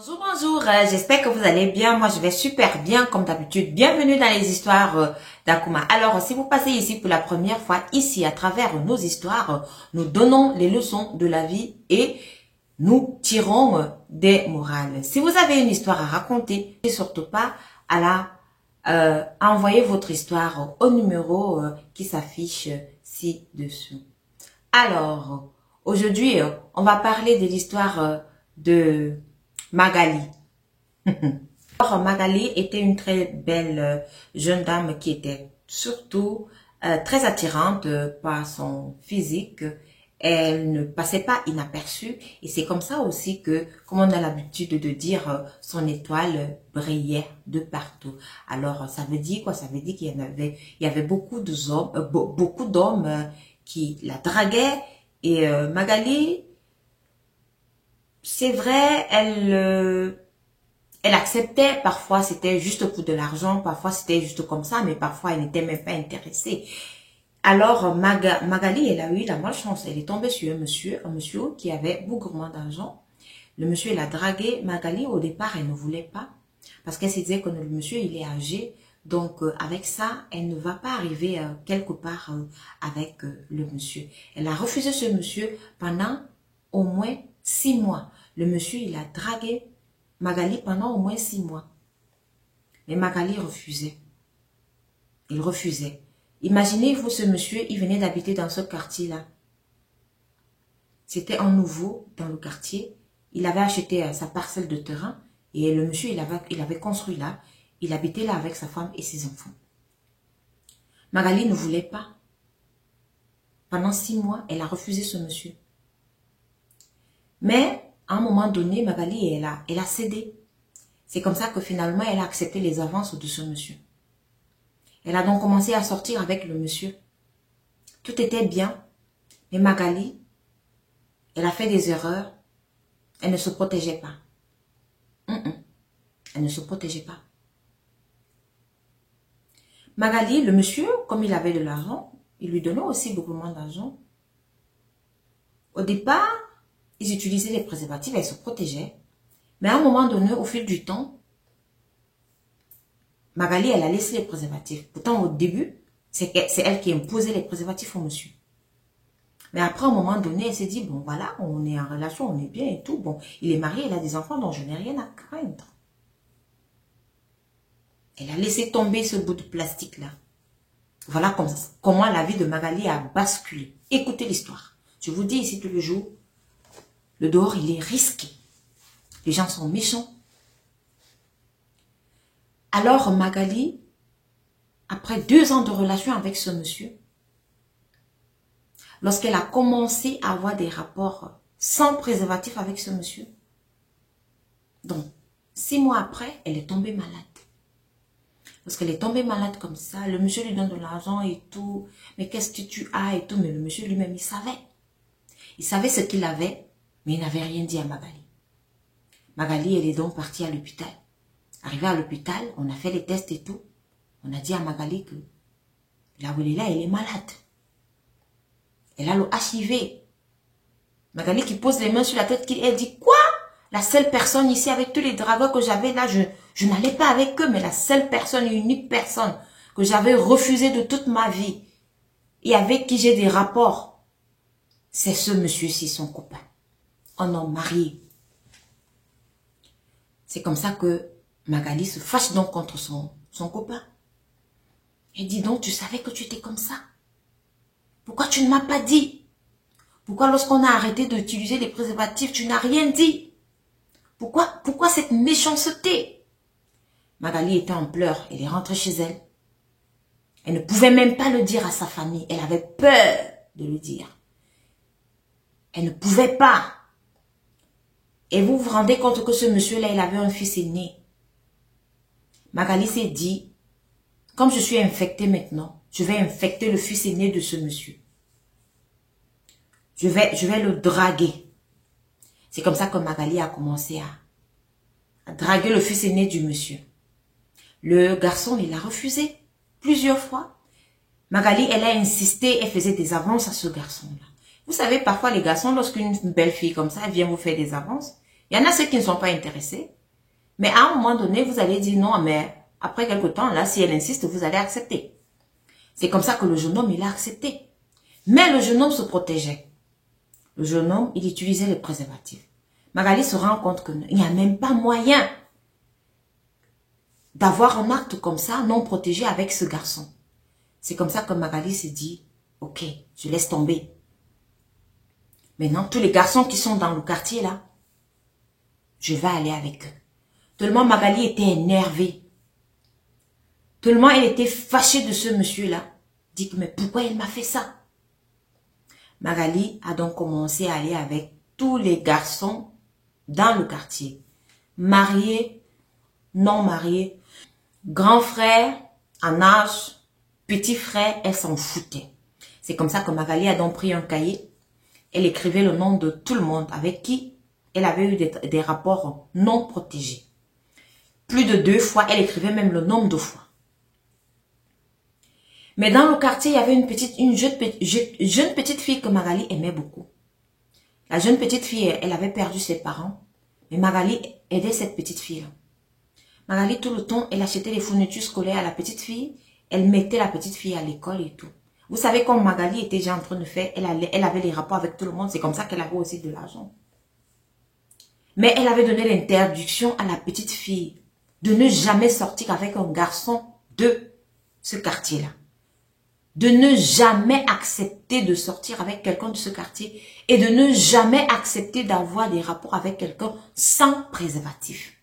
Bonjour, bonjour, j'espère que vous allez bien. Moi, je vais super bien comme d'habitude. Bienvenue dans les histoires d'Akuma. Alors, si vous passez ici pour la première fois, ici, à travers nos histoires, nous donnons les leçons de la vie et nous tirons des morales. Si vous avez une histoire à raconter, surtout pas à envoyer votre histoire au numéro qui s'affiche ci-dessous. Alors, aujourd'hui, on va parler de l'histoire de Magali. Alors, Magali était une très belle jeune dame qui était surtout très attirante par son physique. Elle ne passait pas inaperçue et c'est comme ça aussi que, comme on a l'habitude de dire, son étoile brillait de partout. Alors, ça veut dire quoi? Ça veut dire qu'il y avait beaucoup d'hommes qui la draguaient et Magali, c'est vrai, elle acceptait, parfois c'était juste pour de l'argent, parfois c'était juste comme ça, mais parfois elle n'était même pas intéressée. Alors Magali, elle a eu la malchance, elle est tombée sur un monsieur qui avait beaucoup d'argent. Le monsieur, il a dragué Magali, au départ elle ne voulait pas, parce qu'elle se disait que le monsieur il est âgé, donc avec ça, elle ne va pas arriver quelque part avec le monsieur. Elle a refusé ce monsieur pendant au moins 6 mois. Le monsieur, il a dragué Magali pendant au moins 6 mois. Mais Magali refusait. Il refusait. Imaginez-vous ce monsieur, il venait d'habiter dans ce quartier-là. C'était un nouveau dans le quartier. Il avait acheté sa parcelle de terrain et le monsieur, il avait construit là. Il habitait là avec sa femme et ses enfants. Magali ne voulait pas. Pendant 6 mois, elle a refusé ce monsieur. Mais à un moment donné, Magali, elle a cédé. C'est comme ça que finalement, elle a accepté les avances de ce monsieur. Elle a donc commencé à sortir avec le monsieur. Tout était bien. Mais Magali, elle a fait des erreurs. Elle ne se protégeait pas. Elle ne se protégeait pas. Magali, le monsieur, comme il avait de l'argent, il lui donnait aussi beaucoup moins d'argent. Au départ, ils utilisaient les préservatifs, elle se protégeait. Mais à un moment donné, au fil du temps, Magali, elle a laissé les préservatifs. Pourtant, au début, c'est elle qui imposait les préservatifs au monsieur. Mais après, à un moment donné, elle s'est dit, bon, voilà, on est en relation, on est bien et tout. Bon, il est marié, il a des enfants, donc je n'ai rien à craindre. Elle a laissé tomber ce bout de plastique-là. Voilà comment la vie de Magali a basculé. Écoutez l'histoire. Je vous dis ici tous les jours, le dehors, il est risqué. Les gens sont méchants. Alors Magali, après 2 ans de relation avec ce monsieur, lorsqu'elle a commencé à avoir des rapports sans préservatif avec ce monsieur, donc 6 mois après, elle est tombée malade. Lorsqu'elle est tombée malade comme ça, le monsieur lui donne de l'argent et tout. Mais qu'est-ce que tu as et tout. Mais le monsieur lui-même, il savait. Il savait ce qu'il avait, mais il n'avait rien dit à Magali. Magali, elle est donc partie à l'hôpital. Arrivée à l'hôpital, on a fait les tests et tout. On a dit à Magali que là où elle est là, elle est malade. Elle a le HIV. Magali qui pose les mains sur la tête, elle dit quoi? La seule personne ici avec tous les dragueurs que j'avais là, je n'allais pas avec eux, mais la seule personne, unique personne que j'avais refusé de toute ma vie et avec qui j'ai des rapports, c'est ce monsieur-ci, son copain. Un homme marié. C'est comme ça que Magali se fâche donc contre son copain. Elle dit donc, tu savais que tu étais comme ça. Pourquoi tu ne m'as pas dit? Pourquoi lorsqu'on a arrêté d'utiliser les préservatifs, tu n'as rien dit? Pourquoi cette méchanceté? Magali était en pleurs. Elle est rentrée chez elle. Elle ne pouvait même pas le dire à sa famille. Elle avait peur de le dire. Elle ne pouvait pas. Et vous vous rendez compte que ce monsieur-là, il avait un fils aîné. Magali s'est dit, comme je suis infectée maintenant, je vais infecter le fils aîné de ce monsieur. Je vais le draguer. C'est comme ça que Magali a commencé à draguer le fils aîné du monsieur. Le garçon, il a refusé plusieurs fois. Magali, elle a insisté, elle faisait des avances à ce garçon-là. Vous savez, parfois les garçons, lorsqu'une belle fille comme ça vient vous faire des avances, Il y en a ceux qui ne sont pas intéressés. Mais à un moment donné, vous allez dire non, mais après quelque temps, là, si elle insiste, vous allez accepter. C'est comme ça que le jeune homme, il a accepté. Mais le jeune homme se protégeait. Le jeune homme, il utilisait les préservatifs. Magali se rend compte qu'il n'y a même pas moyen d'avoir un acte comme ça, non protégé avec ce garçon. C'est comme ça que Magali se dit, ok, je laisse tomber. Maintenant, tous les garçons qui sont dans le quartier là, je vais aller avec eux. Tellement Magali était énervée. Tellement elle était fâchée de ce monsieur-là. Dit que, mais pourquoi il m'a fait ça? Magali a donc commencé à aller avec tous les garçons dans le quartier. Mariés, non mariés, grand frère, en âge, petit frère, elle s'en foutait. C'est comme ça que Magali a donc pris un cahier. Elle écrivait le nom de tout le monde avec qui elle avait eu des rapports non protégés. Plus de 2 fois, elle écrivait même le nombre de fois. Mais dans le quartier, il y avait une jeune petite fille que Magali aimait beaucoup. La jeune petite fille, elle avait perdu ses parents. Mais Magali aidait cette petite fille-là. Magali, tout le temps, elle achetait les fournitures scolaires à la petite fille. Elle mettait la petite fille à l'école et tout. Vous savez, comme Magali était déjà en train de faire, elle avait les rapports avec tout le monde. C'est comme ça qu'elle avait aussi de l'argent. Mais elle avait donné l'interdiction à la petite fille de ne jamais sortir avec un garçon de ce quartier-là. De ne jamais accepter de sortir avec quelqu'un de ce quartier et de ne jamais accepter d'avoir des rapports avec quelqu'un sans préservatif.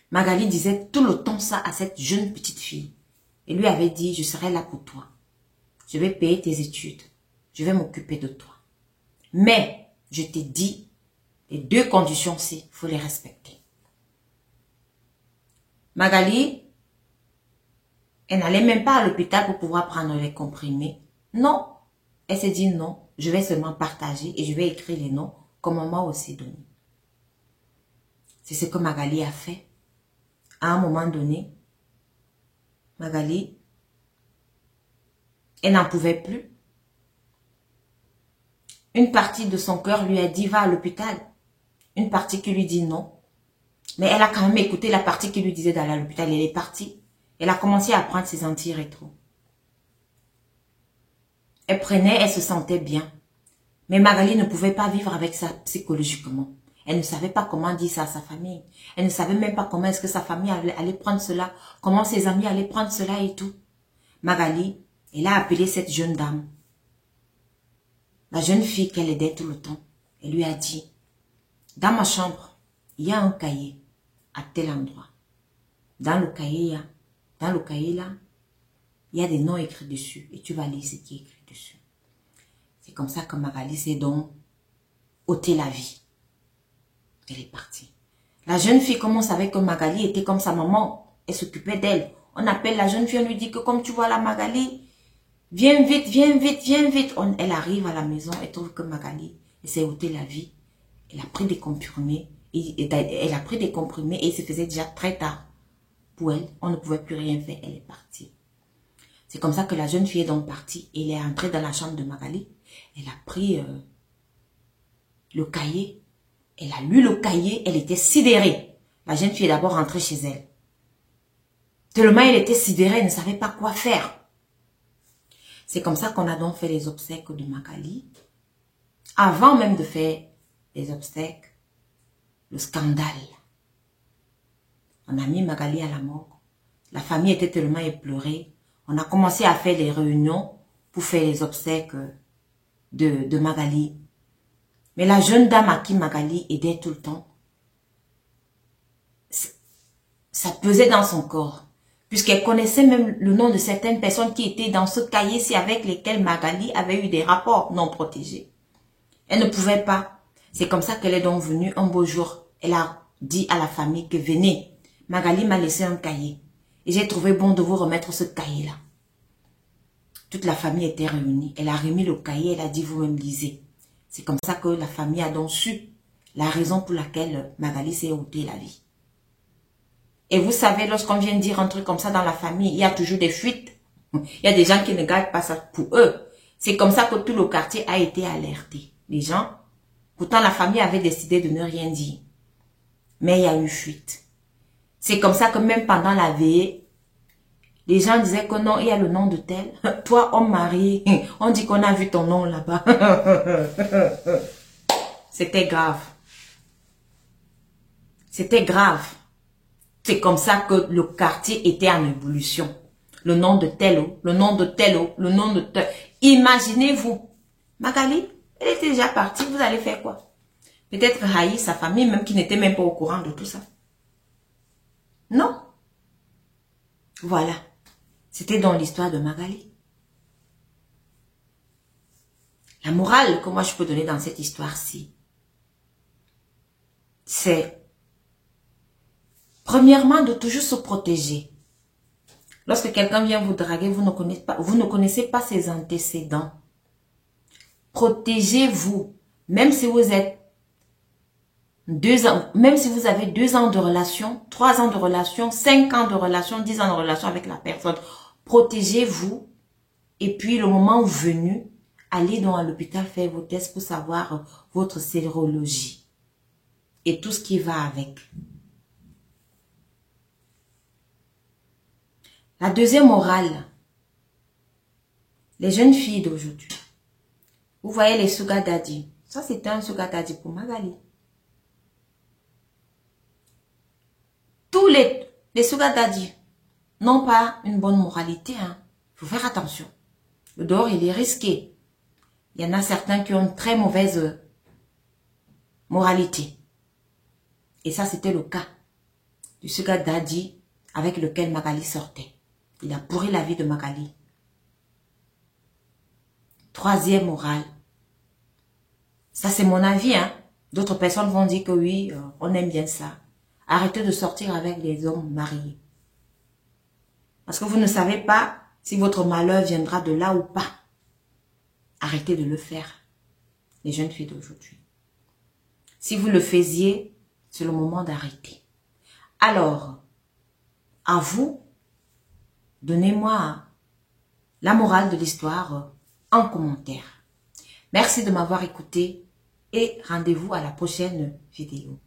Magali disait tout le temps ça à cette jeune petite fille. Et lui avait dit, je serai là pour toi. Je vais payer tes études. Je vais m'occuper de toi. Mais, je t'ai dit, les 2 conditions-ci, il faut les respecter. Magali, elle n'allait même pas à l'hôpital pour pouvoir prendre les comprimés. Non. Elle s'est dit non, je vais seulement partager et je vais écrire les noms comme on m'a aussi donné. C'est ce que Magali a fait. À un moment donné, Magali, elle n'en pouvait plus. Une partie de son cœur lui a dit va à l'hôpital. Une partie qui lui dit non. Mais elle a quand même écouté la partie qui lui disait d'aller à l'hôpital. Elle est partie. Elle a commencé à prendre ses antirétros. Elle prenait, elle se sentait bien. Mais Magali ne pouvait pas vivre avec ça psychologiquement. Elle ne savait pas comment dire ça à sa famille. Elle ne savait même pas comment est-ce que sa famille allait prendre cela. Comment ses amis allaient prendre cela et tout. Magali, elle a appelé cette jeune dame. La jeune fille qu'elle aidait tout le temps. Elle lui a dit, dans ma chambre, il y a un cahier à tel endroit. Dans le cahier là, il y a des noms écrits dessus. Et tu vas lire ce qui est écrit dessus. C'est comme ça que Magali s'est donc ôté la vie. Elle est partie. La jeune fille, comme on savait que Magali était comme sa maman, elle s'occupait d'elle. On appelle la jeune fille, on lui dit que comme tu vois la Magali, viens vite, viens vite, viens vite. Elle arrive à la maison, elle trouve que Magali s'est ôté la vie. Elle a pris des comprimés. Elle a pris des comprimés et il se faisait déjà très tard. Pour elle, on ne pouvait plus rien faire. Elle est partie. C'est comme ça que la jeune fille est donc partie. Elle est entrée dans la chambre de Magali. Elle a pris le cahier. Elle a lu le cahier. Elle était sidérée. La jeune fille est d'abord rentrée chez elle. Tellement elle était sidérée, elle ne savait pas quoi faire. C'est comme ça qu'on a donc fait les obsèques de Magali. Avant même de faire les obsèques, le scandale. On a mis Magali à la mort. La famille était tellement éplorée. On a commencé à faire les réunions pour faire les obsèques de Magali. Mais la jeune dame à qui Magali aidait tout le temps, ça pesait dans son corps. Puisqu'elle connaissait même le nom de certaines personnes qui étaient dans ce cahier-ci avec lesquelles Magali avait eu des rapports non protégés. Elle ne pouvait pas. C'est comme ça qu'elle est donc venue un beau jour. Elle a dit à la famille que venez, Magali m'a laissé un cahier. Et j'ai trouvé bon de vous remettre ce cahier-là. Toute la famille était réunie. Elle a remis le cahier, elle a dit vous-même lisez. C'est comme ça que la famille a donc su la raison pour laquelle Magali s'est ôté la vie. Et vous savez, lorsqu'on vient dire un truc comme ça dans la famille, il y a toujours des fuites. Il y a des gens qui ne gardent pas ça pour eux. C'est comme ça que tout le quartier a été alerté. Les gens, Pourtant, la famille avait décidé de ne rien dire. Mais il y a eu fuite. C'est comme ça que même pendant la veillée, les gens disaient que non, il y a le nom de tel. Toi, homme marié, on dit qu'on a vu ton nom là-bas. C'était grave. C'était grave. C'est comme ça que le quartier était en ébullition. Le nom de tel, le nom de tel, le nom de tel. Imaginez-vous. Magali, elle était déjà partie, vous allez faire quoi? Peut-être haïr sa famille, même qui n'était même pas au courant de tout ça. Non. Voilà. C'était dans l'histoire de Magali. La morale que moi je peux donner dans cette histoire-ci, c'est premièrement de toujours se protéger. Lorsque quelqu'un vient vous draguer, vous ne connaissez pas ses antécédents. Protégez-vous. Même si vous êtes 2 ans, même si vous avez 2 ans de relation, 3 ans de relation, 5 ans de relation, 10 ans de relation avec la personne, protégez-vous. Et puis, le moment venu, allez dans l'hôpital faire vos tests pour savoir votre sérologie et tout ce qui va avec. La deuxième morale, les jeunes filles d'aujourd'hui. Vous voyez les sugar daddy. Ça, c'était un sugar daddy pour Magali. Tous les sugar daddy n'ont pas une bonne moralité. Il faut faire attention. Le dehors, il est risqué. Il y en a certains qui ont une très mauvaise moralité. Et ça, c'était le cas du sugar daddy avec lequel Magali sortait. Il a pourri la vie de Magali. Troisième morale. Ça, c'est mon avis. D'autres personnes vont dire que oui, on aime bien ça. Arrêtez de sortir avec les hommes mariés. Parce que vous ne savez pas si votre malheur viendra de là ou pas. Arrêtez de le faire, les jeunes filles d'aujourd'hui. Si vous le faisiez, c'est le moment d'arrêter. Alors, à vous, donnez-moi la morale de l'histoire en commentaire. Merci de m'avoir écouté et rendez-vous à la prochaine vidéo.